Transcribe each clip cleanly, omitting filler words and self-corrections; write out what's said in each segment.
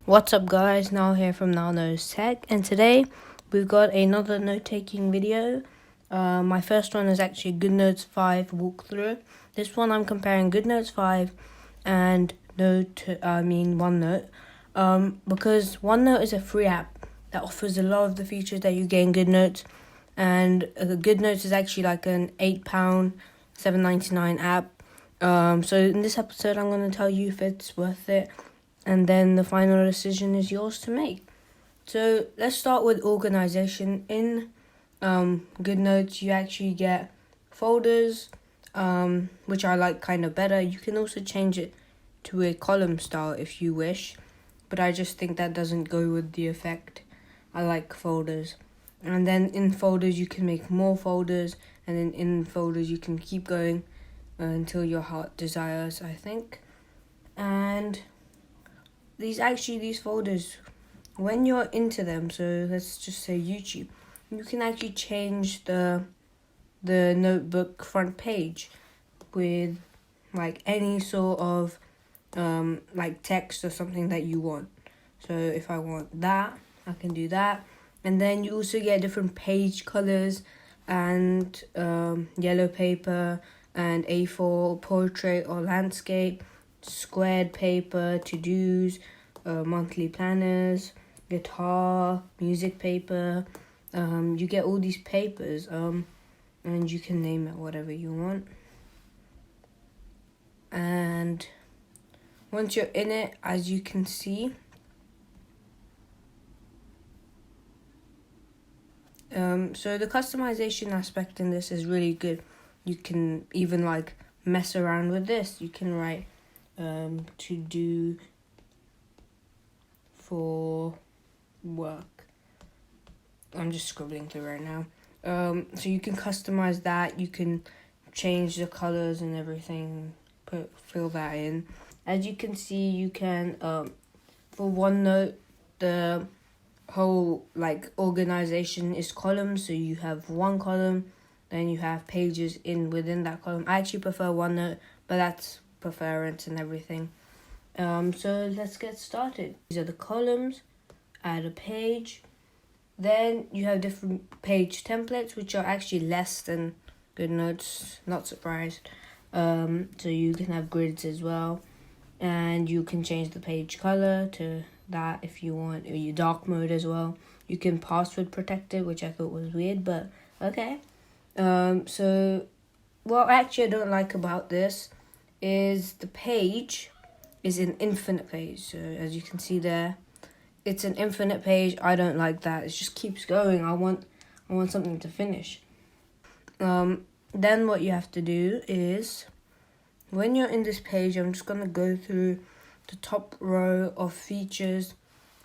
What's up guys, Now here from OneNotes Tech, and today we've got another note-taking video. My first one is actually Goodnotes 5 walkthrough. This one I'm comparing Goodnotes 5 and OneNote, because OneNote is a free app that offers a lot of the features that you get in Goodnotes, and Goodnotes is actually like an £8, $7.99 app. So in this episode I'm going to tell you if it's worth it, and then the final decision is yours to make. So let's start with organization. In Goodnotes, you actually get folders, which I like kind of better. You can also change it to a column style if you wish, but I just think that doesn't go with the effect. I like folders. And then in folders, you can make more folders, and then in folders, you can keep going until your heart desires, I think. And these folders, when you're into them, so let's just say YouTube, you can actually change the notebook front page with like any sort of like text or something that you want. So if I want that, I can do that. And then you also get different page colors and yellow paper and A4 portrait or landscape, squared paper, to-dos, monthly planners, guitar, music paper. You get all these papers, and you can name it whatever you want. And once you're in it, as you can see, so the customization aspect in this is really good. You can even like mess around with this. You can write to do for work. I'm just scribbling through right now. So you can customize that. You can change the colors and everything. Fill that in. As you can see, you can for OneNote, the whole like organization is columns. So you have one column, then you have pages within that column. I actually prefer OneNote, but that's preference and everything. So let's get started. These are the columns. Add a page. Then you have different page templates, which are actually less than Goodnotes. Not surprised. So you can have grids as well, and you can change the page color to that if you want, or your dark mode as well. You can password protect it, which I thought was weird, but okay. So what actually I don't like about this is the page is an infinite page. So as you can see there, it's an infinite page. I don't like that. It just keeps going. I want something to finish. Then what you have to do is, when you're in this page, I'm just going to go through the top row of features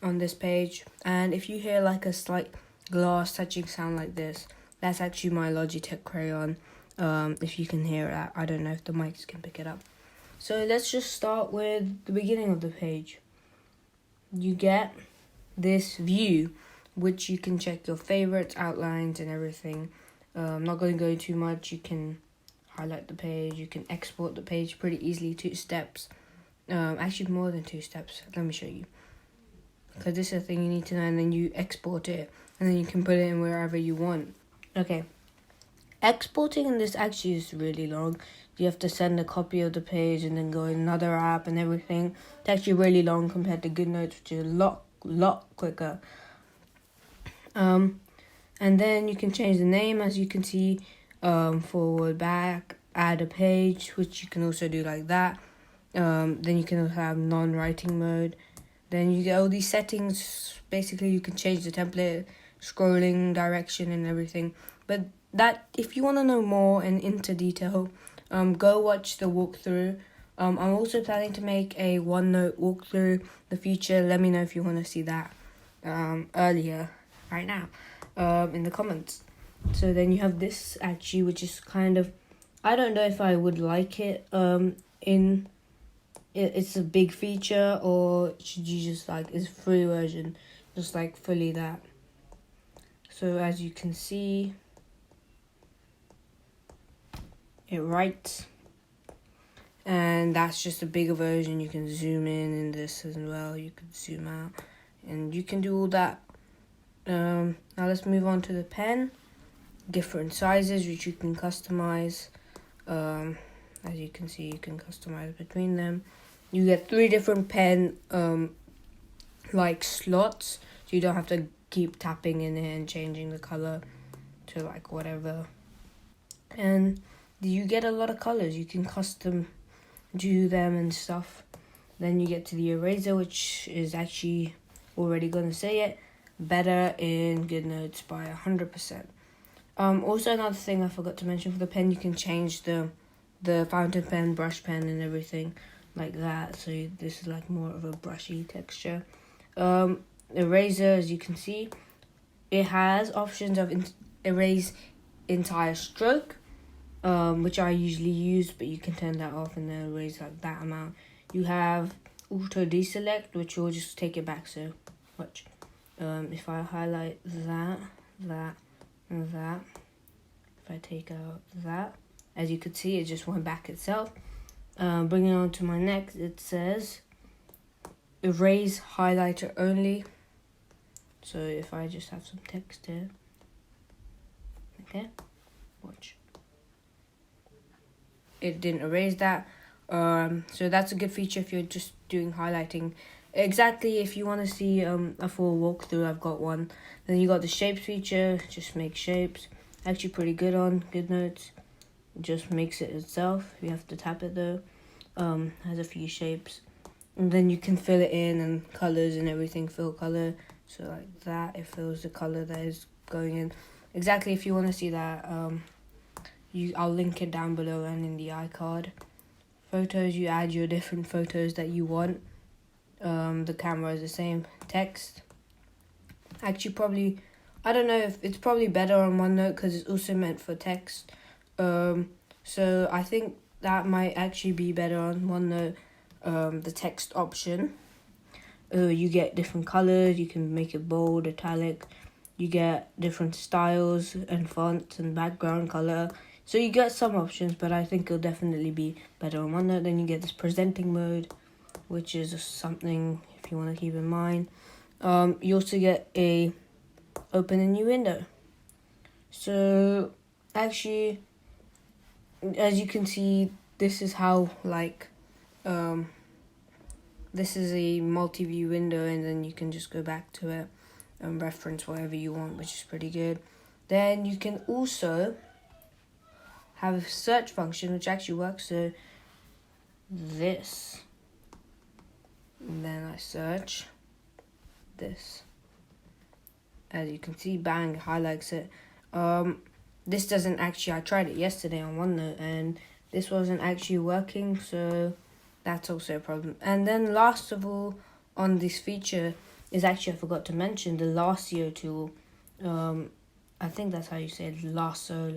on this page. And if you hear like a slight glass touching sound like this, that's actually my Logitech crayon. If you can hear that, I don't know if the mics can pick it up. So let's just start with the beginning of the page. You get this view, which you can check your favorites, outlines, and everything. I'm not going to go too much. You can highlight the page. You can export the page pretty easily, 2 steps. Actually, more than 2 steps. Let me show you. Because this is a thing you need to know, and then you export it, and then you can put it in wherever you want. Okay. Exporting in this actually is really long. You have to send a copy of the page and then go in another app and everything. It's actually really long compared to Goodnotes, which is a lot quicker. And then you can change the name, as you can see, forward, back, add a page, which you can also do like that. Then you can also have non-writing mode. Then you get all these settings. Basically, you can change the template, scrolling direction and everything. But that, if you want to know more and into detail, go watch the walkthrough. I'm also planning to make a OneNote walkthrough the future. Let me know if you want to see that earlier, right now, in the comments. So then you have this actually, which is kind of, I don't know if I would like it. It's a big feature, or should you just like, it's a free version, just like fully that. So as you can see, it writes, and that's just a bigger version. You can zoom in this as well. You can zoom out, and you can do all that. Now let's move on to the pen. Different sizes which you can customize. As you can see, you can customize between them. You get 3 different pen like slots, so you don't have to keep tapping in it and changing the color to like whatever. And you get a lot of colors. You can custom do them and stuff. Then you get to the eraser, which is actually already gonna say it, better in Goodnotes by 100%. Also another thing I forgot to mention, for the pen you can change the fountain pen, brush pen and everything like that. So this is like more of a brushy texture. Eraser, as you can see, it has options of erase entire stroke, which I usually use, but you can turn that off and then erase like that amount. You have auto deselect, which will just take it back. So watch. If I highlight that, and that, if I take out that, as you could see, it just went back itself. Bringing it on to my next, it says erase highlighter only. So if I just have some text here, okay, watch. It didn't erase that. So that's a good feature if you're just doing highlighting. Exactly, if you want to see a full walkthrough, I've got one. Then you got the shapes feature, just make shapes. Actually pretty good on Goodnotes. Just makes it itself. You have to tap it though. Has a few shapes. And then you can fill it in, and colors and everything, fill color. So like that, it fills the color that is going in. Exactly, if you want to see that, I'll link it down below and in the iCard. Photos, you add your different photos that you want. The camera is the same. Text, actually probably, I don't know if it's probably better on OneNote because it's also meant for text. So I think that might actually be better on OneNote, the text option. You get different colors, you can make it bold, italic, you get different styles and fonts and background color. So you get some options, but I think it'll definitely be better on OneNote. Then you get this presenting mode, which is something if you want to keep in mind. You also get a open a new window. So actually, as you can see, this is how like this is a multi-view window, and then you can just go back to it and reference whatever you want, which is pretty good. Then you can also have a search function, which actually works. So this, and then I search this. As you can see, bang, highlights it. This doesn't actually, I tried it yesterday on OneNote and this wasn't actually working, so that's also a problem. And then last of all on this feature is actually, I forgot to mention, the lasso tool. I think that's how you say it, lasso.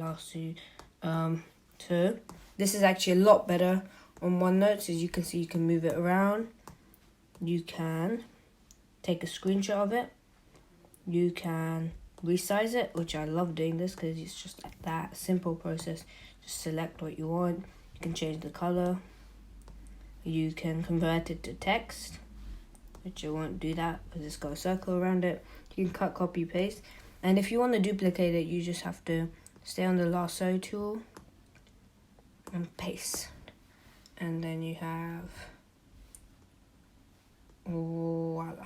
So this is actually a lot better on OneNote. As you can see, you can move it around. You can take a screenshot of it. You can resize it, which I love doing this because it's just like that simple process. Just select what you want. You can change the color. You can convert it to text, which I won't do that because it's got a circle around it. You can cut, copy, paste. And if you want to duplicate it, you just have to stay on the lasso tool and paste. And then you have, voila.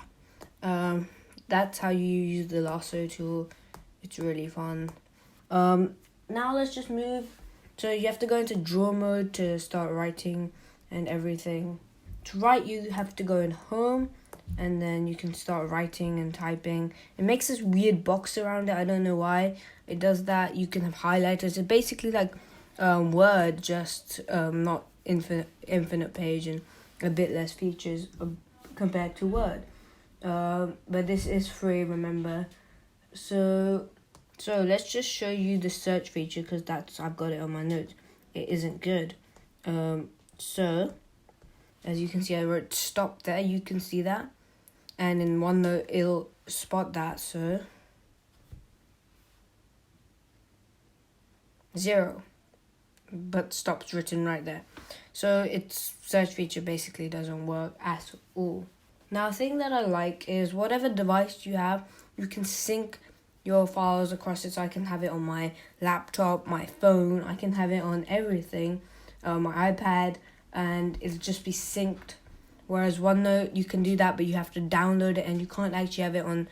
That's how you use the lasso tool. It's really fun. Now let's just move. So you have to go into draw mode to start writing and everything. To write, you have to go in home, and then you can start writing and typing. It makes this weird box around it. I don't know why it does that. You can have highlighters. It's basically like Word, just not infinite page and a bit less features compared to Word. But this is free, remember. So let's just show you the search feature because I've got it on my notes. It isn't good. So as you can see, I wrote stop there. You can see that, and in OneNote it'll spot that. So 0, but stop's written right there. So its search feature basically doesn't work at all. Now, a thing that I like is whatever device you have, you can sync your files across it. So I can have it on my laptop, my phone, I can have it on everything, my iPad, and it'll just be synced. Whereas OneNote, you can do that, but you have to download it, and you can't actually have it on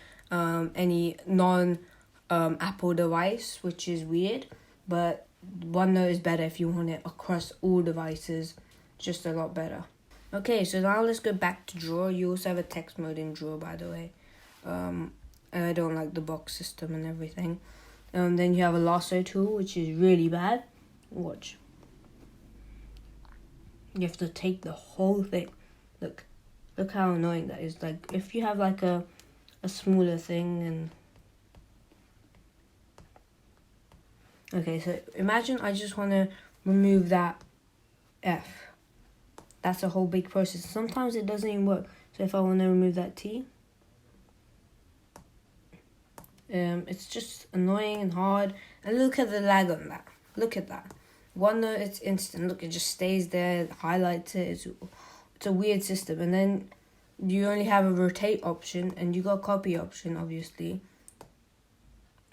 any non-Apple device, which is weird. But OneNote is better if you want it across all devices, just a lot better. Okay, so now let's go back to Drawer. You also have a text mode in Drawer, by the way. I don't like the box system and everything. Then you have a lasso tool, which is really bad. Watch. You have to take the whole thing. Look how annoying that is. Like, if you have like a smaller thing and... Okay, so imagine I just want to remove that F. That's a whole big process. Sometimes it doesn't even work. So if I want to remove that T, it's just annoying and hard. And look at the lag on that. Look at that. OneNote, it's instant. Look, it just stays there, it highlights it. It's a weird system. And then you only have a rotate option, and you got a copy option, obviously.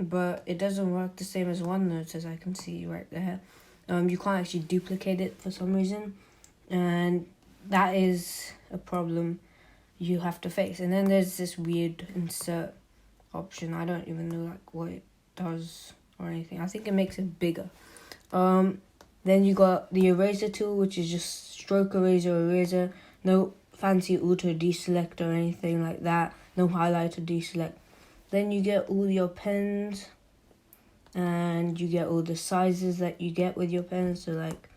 But it doesn't work the same as OneNote, as I can see right there. You can't actually duplicate it for some reason. And that is a problem you have to face. And then there's this weird insert option. I don't even know like what it does or anything. I think it makes it bigger. Then you got the eraser tool, which is just stroke eraser. No fancy auto deselect or anything like that. No highlight or deselect. Then you get all your pens, and you get all the sizes that you get with your pens. So like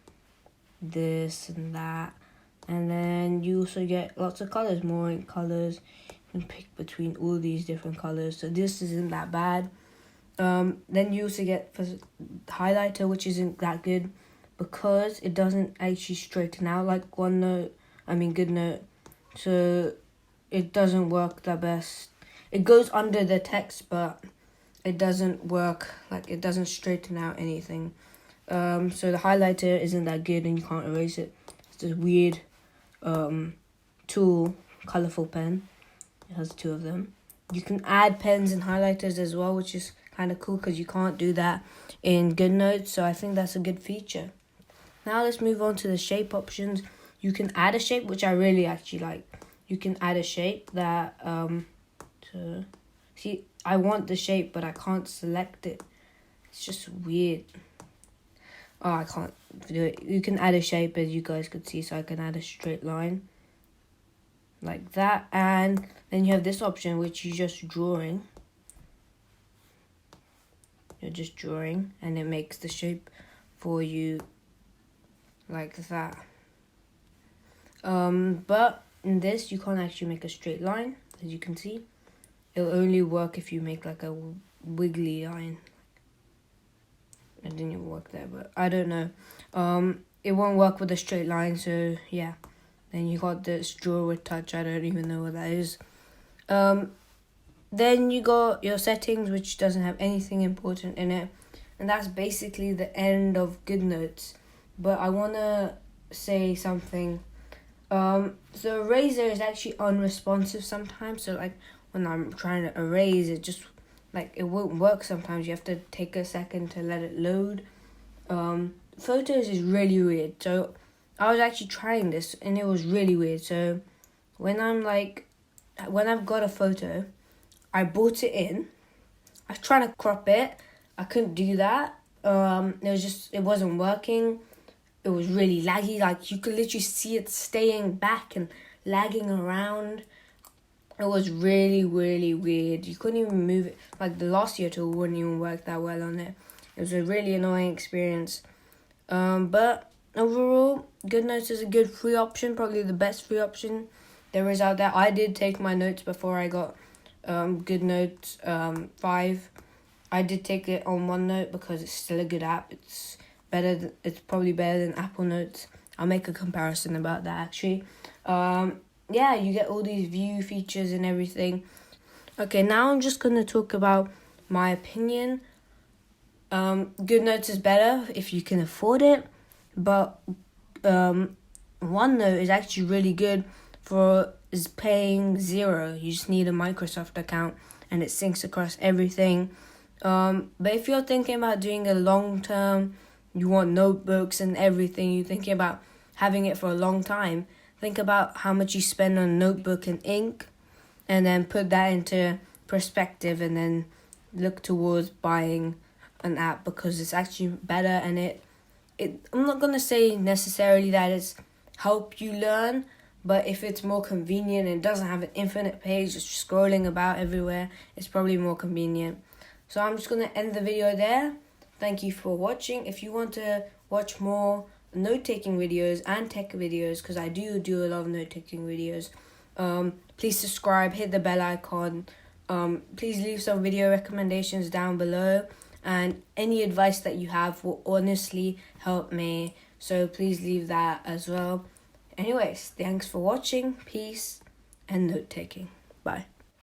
this and that. And then you also get lots of colors, more ink colors. You can pick between all these different colors. So this isn't that bad. Then you also get highlighter, which isn't that good because it doesn't actually straighten out like Goodnote. So it doesn't work the best. It goes under the text, but it doesn't work, like it doesn't straighten out anything. So the highlighter isn't that good, and you can't erase it. It's this weird tool, colorful pen. It has two of them. You can add pens and highlighters as well, which is kind of cool because you can't do that in Goodnotes. So I think that's a good feature. Now let's move on to the shape options. You can add a shape, which I really actually like. You can add a shape that see, I want the shape, but I can't select it. It's just weird. Oh, I can't do it. You can add a shape, as you guys could see, so I can add a straight line like that. And then you have this option, which you're just drawing. You're just drawing, and it makes the shape for you like that. But in this, you can't actually make a straight line, as you can see. It'll only work if you make like a wiggly line. It didn't even work there, but I don't know. It won't work with a straight line, so yeah. Then you got this draw with touch. I don't even know what that is. Then you got your settings, which doesn't have anything important in it. And that's basically the end of Goodnotes. But I want to say something. The eraser is actually unresponsive sometimes. So like when I'm trying to erase, it just like it won't work sometimes. You have to take a second to let it load. Photos is really weird. So I was actually trying this, and it was really weird. So when I've got a photo, I brought it in. I was trying to crop it. I couldn't do that. It wasn't working. It was really laggy. Like you could literally see it staying back and lagging around. It was really, really weird. You couldn't even move it. Like the last year tool wouldn't even work that well on it. It was a really annoying experience. But overall, Goodnotes is a good free option. Probably the best free option there is out there. I did take my notes before I got Goodnotes 5. I did take it on OneNote because it's still a good app. It's probably better than Apple Notes. I'll make a comparison about that actually. Yeah, you get all these view features and everything. Okay, now I'm just going to talk about my opinion. Goodnotes is better if you can afford it, but OneNote is actually really good for is paying zero. You just need a Microsoft account and it syncs across everything. But if you're thinking about doing a long term, you want notebooks and everything, you're thinking about having it for a long time, think about how much you spend on notebook and ink, and then put that into perspective, and then look towards buying an app, because it's actually better. And I'm not gonna say necessarily that it's help you learn, but if it's more convenient and doesn't have an infinite page just scrolling about everywhere, it's probably more convenient. So I'm just gonna end the video there. Thank you for watching. If you want to watch more note-taking videos and tech videos, because I do a lot of note-taking videos, please subscribe, hit the bell icon. Please leave some video recommendations down below, and any advice that you have will honestly help me, so please leave that as well. Anyways, thanks for watching, peace, and note-taking. Bye.